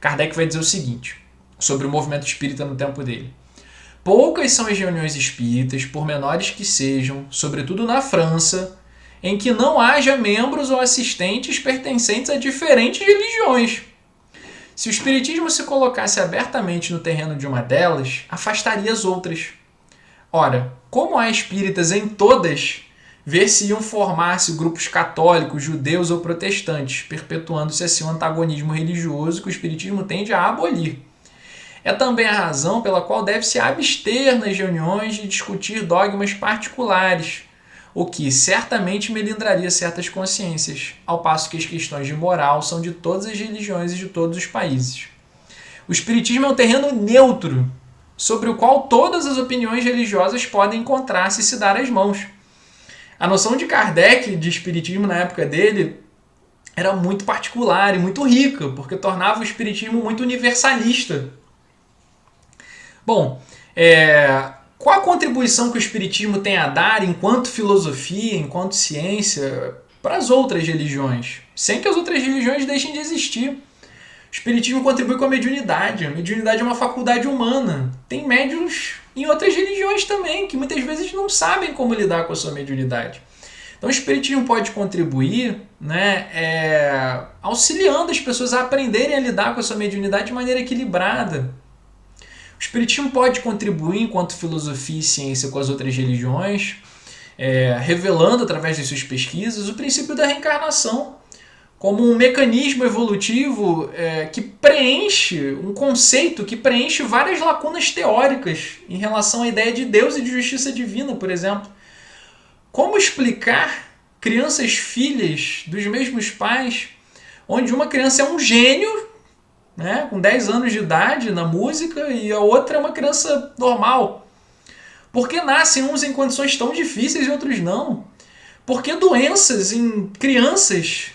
Kardec vai dizer o seguinte, sobre o movimento espírita no tempo dele. Poucas são as reuniões espíritas, por menores que sejam, sobretudo na França, em que não haja membros ou assistentes pertencentes a diferentes religiões. Se o espiritismo se colocasse abertamente no terreno de uma delas, afastaria as outras. Ora, como há espíritas em todas, ver-se-iam formar-se grupos católicos, judeus ou protestantes, perpetuando-se assim o antagonismo religioso que o espiritismo tende a abolir. É também a razão pela qual deve-se abster nas reuniões de discutir dogmas particulares, o que certamente melindraria certas consciências, ao passo que as questões de moral são de todas as religiões e de todos os países. O espiritismo é um terreno neutro, sobre o qual todas as opiniões religiosas podem encontrar-se e se dar as mãos. A noção de Kardec de espiritismo na época dele era muito particular e muito rica, porque tornava o espiritismo muito universalista. Bom, qual a contribuição que o espiritismo tem a dar enquanto filosofia, enquanto ciência, para as outras religiões? Sem que as outras religiões deixem de existir. O espiritismo contribui com a mediunidade. A mediunidade é uma faculdade humana. Tem médiuns em outras religiões também, que muitas vezes não sabem como lidar com a sua mediunidade. Então o espiritismo pode contribuir, auxiliando as pessoas a aprenderem a lidar com a sua mediunidade de maneira equilibrada. O espiritismo pode contribuir enquanto filosofia e ciência com as outras religiões, revelando através de suas pesquisas o princípio da reencarnação como um mecanismo evolutivo que preenche, um conceito que preenche várias lacunas teóricas em relação à ideia de Deus e de justiça divina, por exemplo. Como explicar crianças filhas dos mesmos pais, onde uma criança é um gênio, com 10 anos de idade na música, e a outra é uma criança normal? Por que nascem uns em condições tão difíceis e outros não? Por que doenças em crianças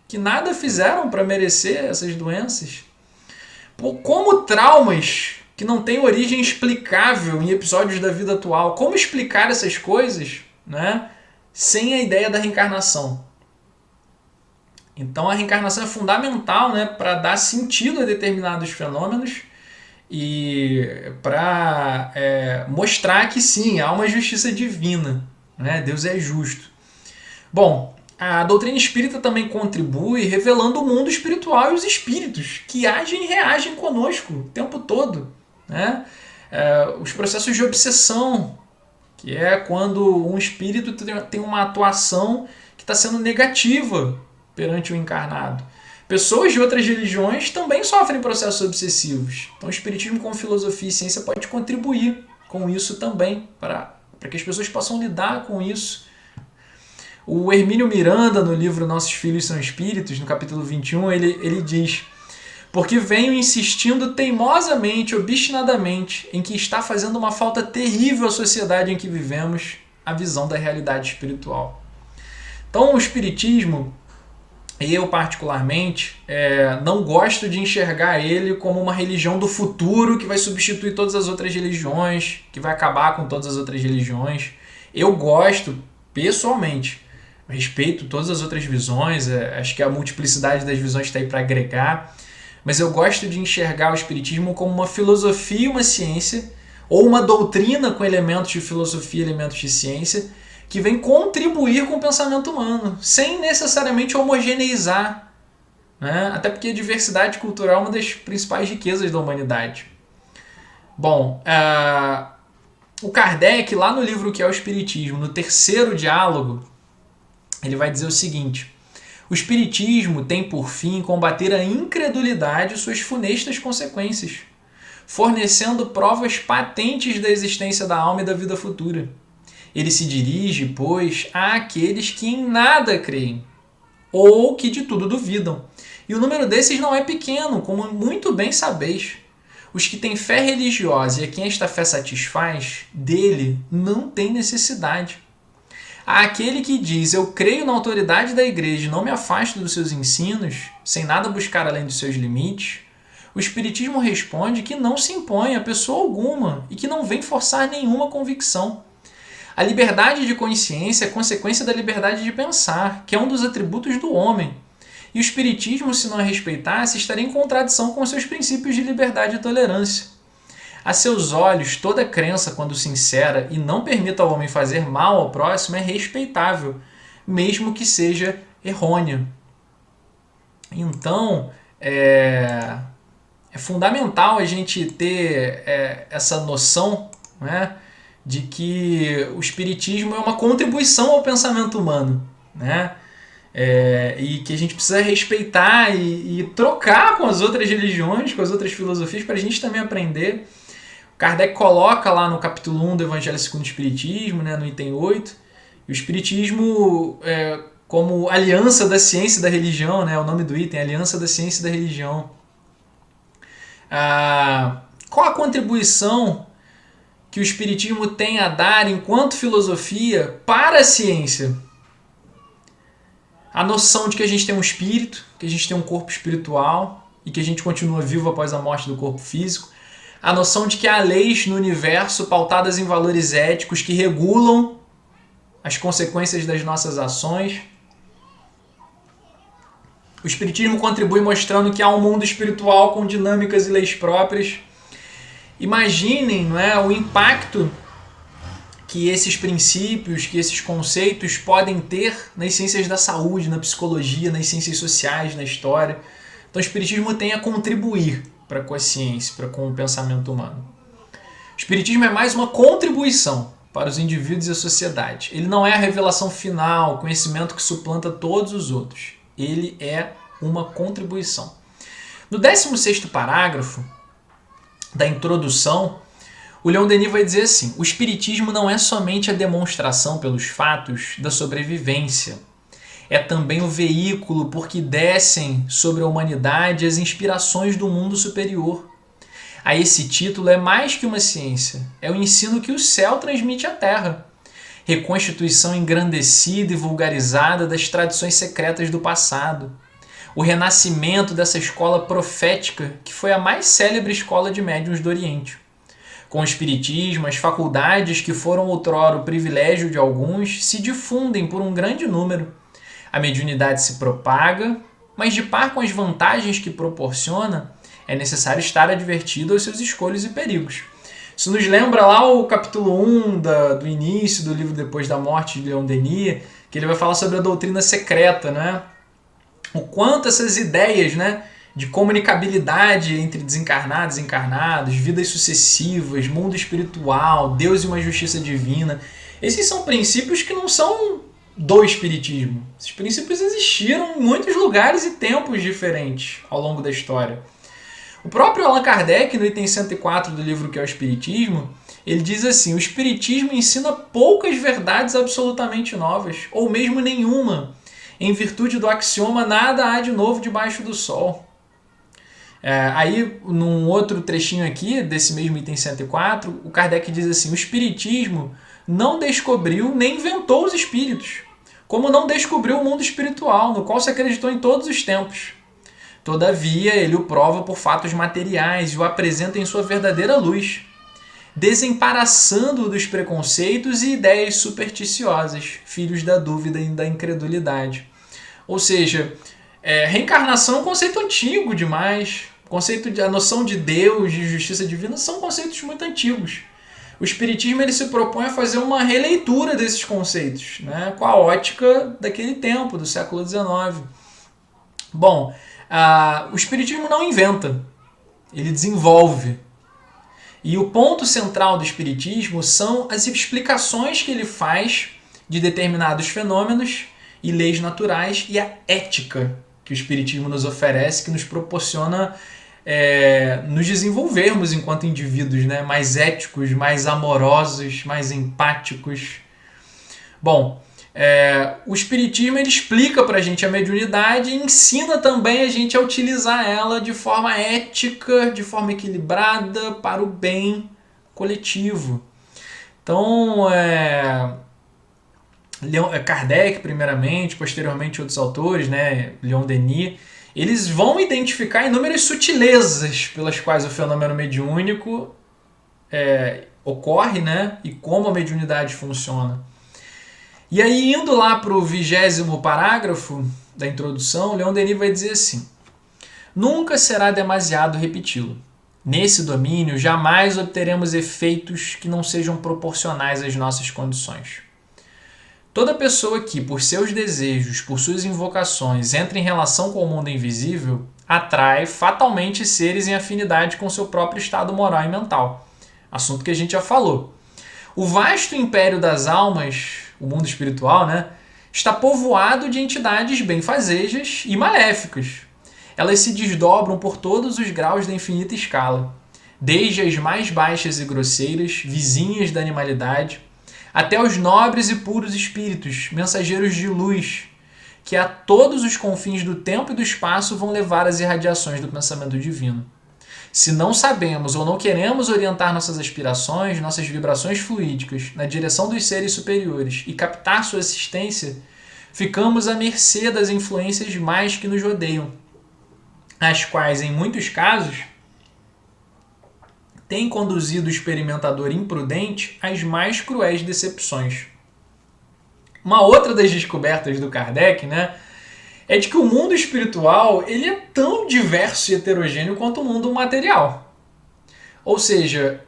que nada fizeram para merecer essas doenças? Como traumas que não têm origem explicável em episódios da vida atual? Como explicar essas coisas, sem a ideia da reencarnação? Então a reencarnação é fundamental, para dar sentido a determinados fenômenos e para mostrar que sim, há uma justiça divina, Deus é justo. Bom, a doutrina espírita também contribui revelando o mundo espiritual e os espíritos que agem e reagem conosco o tempo todo. Os processos de obsessão, que é quando um espírito tem uma atuação que está sendo negativa perante o encarnado. Pessoas de outras religiões também sofrem processos obsessivos. Então o espiritismo com filosofia e ciência pode contribuir com isso também, para que as pessoas possam lidar com isso. O Hermínio Miranda, no livro Nossos Filhos São Espíritos, no capítulo 21, ele diz: porque venho insistindo teimosamente, obstinadamente, em que está fazendo uma falta terrível à sociedade em que vivemos a visão da realidade espiritual. Então o espiritismo, eu particularmente, não gosto de enxergar ele como uma religião do futuro que vai substituir todas as outras religiões, que vai acabar com todas as outras religiões. Eu gosto, pessoalmente, respeito todas as outras visões, acho que a multiplicidade das visões está aí para agregar, mas eu gosto de enxergar o espiritismo como uma filosofia e uma ciência, ou uma doutrina com elementos de filosofia, elementos de ciência, que vem contribuir com o pensamento humano, sem necessariamente homogeneizar, né? Até porque a diversidade cultural é uma das principais riquezas da humanidade. Bom, o Kardec, lá no livro que é o Espiritismo, no terceiro diálogo, ele vai dizer o seguinte: o Espiritismo tem por fim combater a incredulidade e suas funestas consequências, fornecendo provas patentes da existência da alma e da vida futura. Ele se dirige, pois, àqueles que em nada creem, ou que de tudo duvidam. E o número desses não é pequeno, como muito bem sabeis. Os que têm fé religiosa e a quem esta fé satisfaz, dele não tem necessidade. Àquele que diz, eu creio na autoridade da igreja e não me afasto dos seus ensinos, sem nada buscar além dos seus limites, o Espiritismo responde que não se impõe a pessoa alguma e que não vem forçar nenhuma convicção. A liberdade de consciência é consequência da liberdade de pensar, que é um dos atributos do homem. E o Espiritismo, se não a respeitasse, estaria em contradição com seus princípios de liberdade e tolerância. A seus olhos, toda crença, quando sincera e não permita ao homem fazer mal ao próximo, é respeitável, mesmo que seja errônea. Então, é fundamental a gente ter essa noção, né, de que o Espiritismo é uma contribuição ao pensamento humano, né? E que a gente precisa respeitar e trocar com as outras religiões, com as outras filosofias, para a gente também aprender. Kardec coloca lá no capítulo 1 do Evangelho segundo o Espiritismo, né, no item 8, o Espiritismo como aliança da ciência e da religião, né, o nome do item, aliança da ciência e da religião. Qual a contribuição que o Espiritismo tem a dar enquanto filosofia para a ciência? A noção de que a gente tem um espírito, que a gente tem um corpo espiritual e que a gente continua vivo após a morte do corpo físico. A noção de que há leis no universo pautadas em valores éticos que regulam as consequências das nossas ações. O Espiritismo contribui mostrando que há um mundo espiritual com dinâmicas e leis próprias. Imaginem, não é, o impacto que esses princípios, que esses conceitos podem ter nas ciências da saúde, na psicologia, nas ciências sociais, na história. Então o Espiritismo tem a contribuir para com a ciência, para com o pensamento humano. O Espiritismo é mais uma contribuição para os indivíduos e a sociedade. Ele não é a revelação final, o conhecimento que suplanta todos os outros. Ele é uma contribuição. No 16º parágrafo da introdução, o Leon Denis vai dizer assim: o Espiritismo não é somente a demonstração pelos fatos da sobrevivência, é também o veículo por que descem sobre a humanidade as inspirações do mundo superior. A esse título é mais que uma ciência, é o ensino que o céu transmite à terra, reconstituição engrandecida e vulgarizada das tradições secretas do passado, o renascimento dessa escola profética que foi a mais célebre escola de médiuns do Oriente. Com o Espiritismo, as faculdades que foram outrora o privilégio de alguns se difundem por um grande número. A mediunidade se propaga, mas de par com as vantagens que proporciona, é necessário estar advertido aos seus escolhos e perigos. Isso nos lembra lá o capítulo 1 do início do livro Depois da Morte de Leon Denis, que ele vai falar sobre a doutrina secreta, né? O quanto essas ideias, né, de comunicabilidade entre desencarnados e encarnados, vidas sucessivas, mundo espiritual, Deus e uma justiça divina, esses são princípios que não são do Espiritismo. Esses princípios existiram em muitos lugares e tempos diferentes ao longo da história. O próprio Allan Kardec, no item 104 do livro que é o Espiritismo, ele diz assim: o Espiritismo ensina poucas verdades absolutamente novas, ou mesmo nenhuma. Em virtude do axioma, nada há de novo debaixo do sol. Aí, num outro trechinho aqui, desse mesmo item 104, o Kardec diz assim: o Espiritismo não descobriu nem inventou os espíritos, como não descobriu o mundo espiritual, no qual se acreditou em todos os tempos. Todavia, ele o prova por fatos materiais e o apresenta em sua verdadeira luz, desembaraçando-o dos preconceitos e ideias supersticiosas, filhos da dúvida e da incredulidade. Ou seja, reencarnação é um conceito antigo demais. A noção de Deus, de justiça divina, são conceitos muito antigos. O Espiritismo ele se propõe a fazer uma releitura desses conceitos, né, com a ótica daquele tempo, do século XIX. Bom, o Espiritismo não inventa, ele desenvolve. E o ponto central do Espiritismo são as explicações que ele faz de determinados fenômenos e leis naturais e a ética que o Espiritismo nos oferece, que nos proporciona nos desenvolvermos enquanto indivíduos, né? Mais éticos, mais amorosos, mais empáticos. Bom, o Espiritismo ele explica para a gente a mediunidade e ensina também a gente a utilizar ela de forma ética, de forma equilibrada, para o bem coletivo. Então, Kardec, primeiramente, posteriormente outros autores, né, Leon Denis, eles vão identificar inúmeras sutilezas pelas quais o fenômeno mediúnico ocorre, né, e como a mediunidade funciona. E aí, indo lá para o 20º parágrafo da introdução, Leon Denis vai dizer assim: nunca será demasiado repeti-lo. Nesse domínio, jamais obteremos efeitos que não sejam proporcionais às nossas condições. Toda pessoa que, por seus desejos, por suas invocações, entra em relação com o mundo invisível, atrai fatalmente seres em afinidade com seu próprio estado moral e mental. Assunto que a gente já falou. O vasto império das almas, o mundo espiritual, né, está povoado de entidades benfazejas e maléficas. Elas se desdobram por todos os graus da infinita escala, desde as mais baixas e grosseiras, vizinhas da animalidade, até os nobres e puros espíritos, mensageiros de luz, que a todos os confins do tempo e do espaço vão levar as irradiações do pensamento divino. Se não sabemos ou não queremos orientar nossas aspirações, nossas vibrações fluídicas na direção dos seres superiores e captar sua assistência, ficamos à mercê das influências mais que nos rodeiam, as quais, em muitos casos, têm conduzido o experimentador imprudente às mais cruéis decepções. Uma outra das descobertas do Kardec, né, é de que o mundo espiritual ele é tão diverso e heterogêneo quanto o mundo material. Ou seja,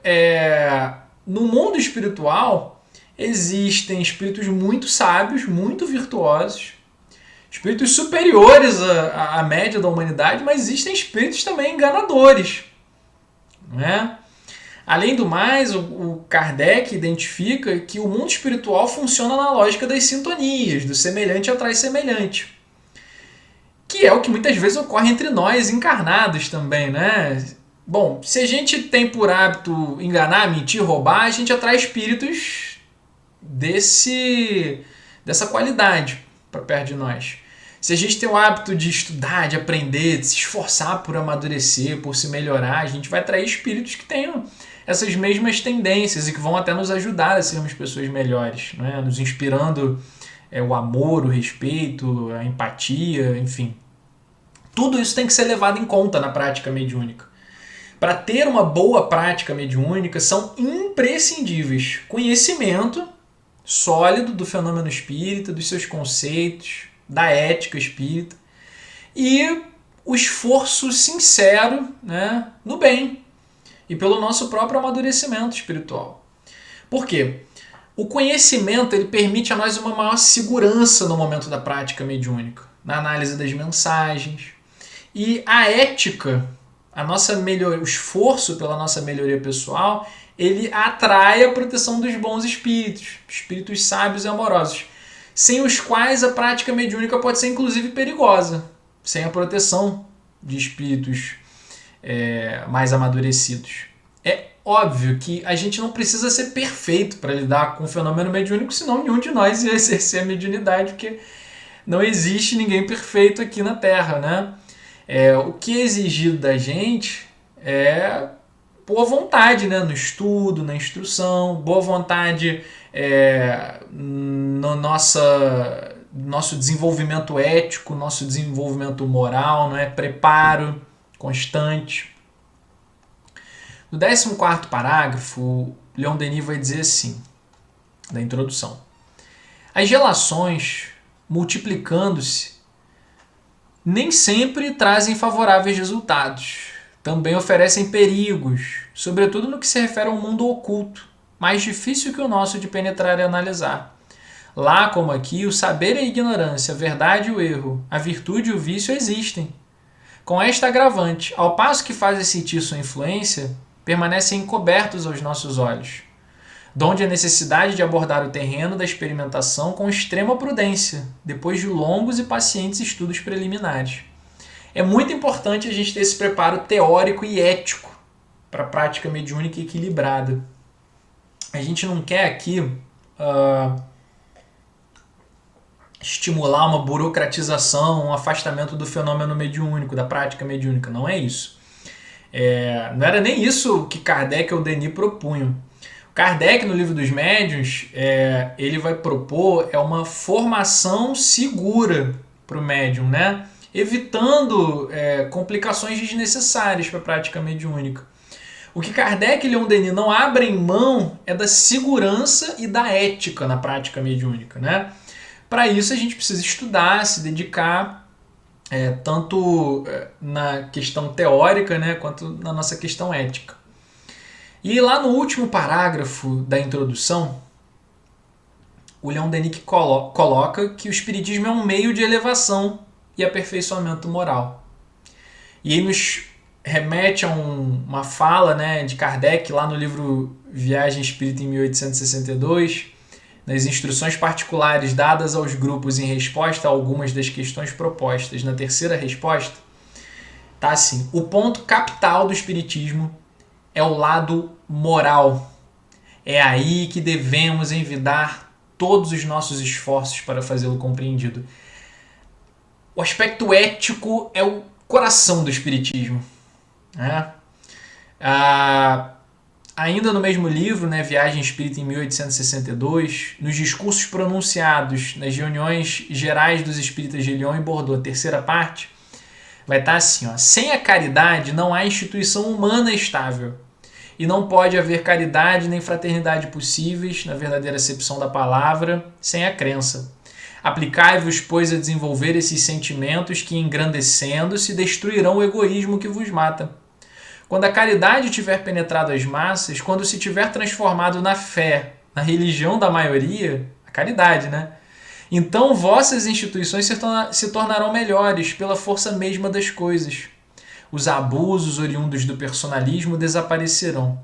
no mundo espiritual existem espíritos muito sábios, muito virtuosos, espíritos superiores à média da humanidade, mas existem espíritos também enganadores, né? Além do mais, o Kardec identifica que o mundo espiritual funciona na lógica das sintonias, do semelhante atrai semelhante, que é o que muitas vezes ocorre entre nós encarnados também, né? Bom, se a gente tem por hábito enganar, mentir, roubar, a gente atrai espíritos dessa qualidade para perto de nós. Se a gente tem o hábito de estudar, de aprender, de se esforçar por amadurecer, por se melhorar, a gente vai atrair espíritos que tenham essas mesmas tendências e que vão até nos ajudar a sermos pessoas melhores, né? Nos inspirando o amor, o respeito, a empatia, enfim. Tudo isso tem que ser levado em conta na prática mediúnica. Para ter uma boa prática mediúnica são imprescindíveis conhecimento sólido do fenômeno espírita, dos seus conceitos, da ética espírita e o esforço sincero, né, no bem e pelo nosso próprio amadurecimento espiritual. Por quê? O conhecimento ele permite a nós uma maior segurança no momento da prática mediúnica, na análise das mensagens. E a ética, o esforço pela nossa melhoria pessoal, ele atrai a proteção dos bons espíritos, espíritos sábios e amorosos, sem os quais a prática mediúnica pode ser inclusive perigosa, sem a proteção de espíritos mais amadurecidos. É óbvio que a gente não precisa ser perfeito para lidar com o fenômeno mediúnico, senão nenhum de nós ia exercer a mediunidade, porque não existe ninguém perfeito aqui na Terra, né? O que é exigido da gente é boa vontade, né? No estudo, na instrução, boa vontade no nosso desenvolvimento ético, nosso desenvolvimento moral, não é? Preparo constante. No 14º parágrafo, Leon Denis vai dizer assim, da introdução: as relações, multiplicando-se, nem sempre trazem favoráveis resultados. Também oferecem perigos, sobretudo no que se refere ao mundo oculto, mais difícil que o nosso de penetrar e analisar. Lá como aqui, o saber e a ignorância, a verdade e o erro, a virtude e o vício existem. Com esta agravante, ao passo que fazem sentir sua influência, permanecem encobertos aos nossos olhos, donde a necessidade de abordar o terreno da experimentação com extrema prudência, depois de longos e pacientes estudos preliminares. É muito importante a gente ter esse preparo teórico e ético para a prática mediúnica equilibrada. A gente não quer aqui estimular uma burocratização, um afastamento do fenômeno mediúnico, da prática mediúnica. Não é isso. Não era nem isso que Kardec ou Denis propunham. Kardec, no Livro dos Médiuns, ele vai propor uma formação segura para o médium, né? Evitando complicações desnecessárias para a prática mediúnica. O que Kardec e Leon Denis não abrem mão é da segurança e da ética na prática mediúnica, né? Para isso a gente precisa estudar, se dedicar, tanto na questão teórica, né, quanto na nossa questão ética. E lá no último parágrafo da introdução, o Leon Denis coloca que o espiritismo é um meio de elevação e aperfeiçoamento moral. E aí nos remete a uma fala, né, de Kardec lá no livro Viagem Espírita em 1862, nas instruções particulares dadas aos grupos em resposta a algumas das questões propostas na terceira resposta, tá assim: o ponto capital do espiritismo é o lado moral. É aí que devemos envidar todos os nossos esforços para fazê-lo compreendido. O aspecto ético é o coração do espiritismo, né? Ainda no mesmo livro, né, Viagem Espírita em 1862, nos discursos pronunciados nas reuniões gerais dos espíritas de Lyon e Bordeaux, a terceira parte, vai estar assim: sem a caridade não há instituição humana estável, e não pode haver caridade nem fraternidade possíveis, na verdadeira acepção da palavra, sem a crença. Aplicai-vos, pois, a desenvolver esses sentimentos que, engrandecendo-se, destruirão o egoísmo que vos mata. Quando a caridade tiver penetrado as massas, quando se tiver transformado na fé, na religião da maioria, a caridade, né? Então vossas instituições se tornarão melhores pela força mesma das coisas. Os abusos oriundos do personalismo desaparecerão.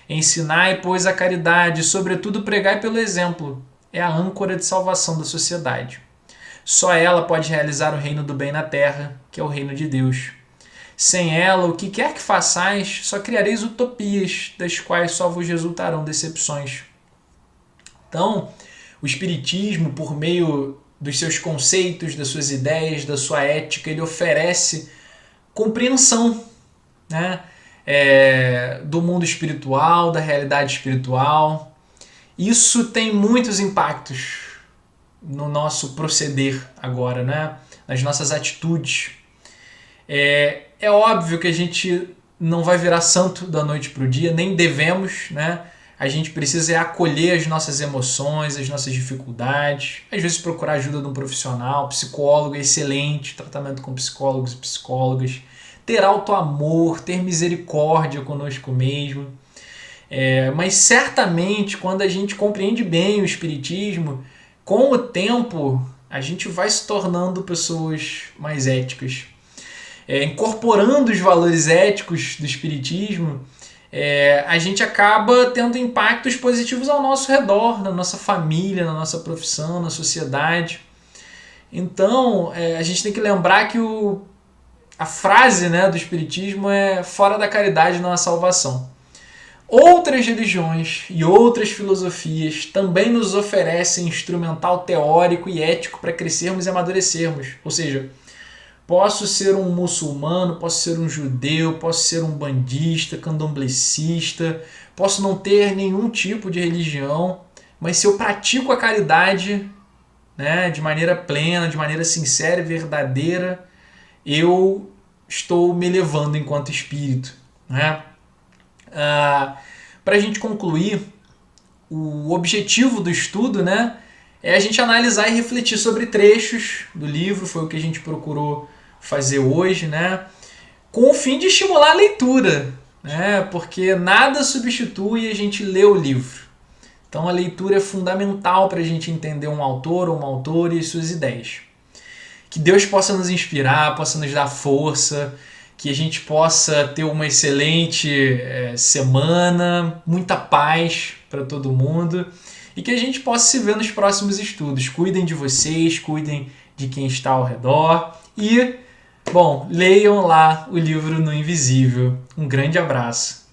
Ensinai, pois, a caridade, sobretudo pregai pelo exemplo. É a âncora de salvação da sociedade. Só ela pode realizar o reino do bem na terra, que é o reino de Deus. Sem ela, o que quer que façais, só criareis utopias, das quais só vos resultarão decepções. Então, o espiritismo, por meio dos seus conceitos, das suas ideias, da sua ética, ele oferece compreensão, né, do mundo espiritual, da realidade espiritual. Isso tem muitos impactos no nosso proceder agora, né, nas nossas atitudes. É óbvio que a gente não vai virar santo da noite para o dia, nem devemos, né? A gente precisa acolher as nossas emoções, as nossas dificuldades, às vezes procurar ajuda de um profissional, psicólogo é excelente, tratamento com psicólogos e psicólogas, ter auto-amor, ter misericórdia conosco mesmo. Mas certamente, quando a gente compreende bem o espiritismo, com o tempo a gente vai se tornando pessoas mais éticas. Incorporando os valores éticos do espiritismo, a gente acaba tendo impactos positivos ao nosso redor, na nossa família, na nossa profissão, na sociedade. Então, a gente tem que lembrar que a frase, né, do espiritismo é: fora da caridade não há salvação. Outras religiões e outras filosofias também nos oferecem instrumental teórico e ético para crescermos e amadurecermos. Ou seja, posso ser um muçulmano, posso ser um judeu, posso ser um bandista, candomblessista, posso não ter nenhum tipo de religião, mas se eu pratico a caridade, né, de maneira plena, de maneira sincera e verdadeira, eu estou me elevando enquanto espírito, né? Para a gente concluir, o objetivo do estudo, né, é a gente analisar e refletir sobre trechos do livro, foi o que a gente procurou fazer hoje, né, com o fim de estimular a leitura, né, porque nada substitui a gente ler o livro. Então a leitura é fundamental para a gente entender um autor ou uma autora e suas ideias. Que Deus possa nos inspirar, possa nos dar força, que a gente possa ter uma excelente semana, muita paz para todo mundo e que a gente possa se ver nos próximos estudos. Cuidem de vocês, cuidem de quem está ao redor e, bom, leiam lá o livro No Invisível. Um grande abraço.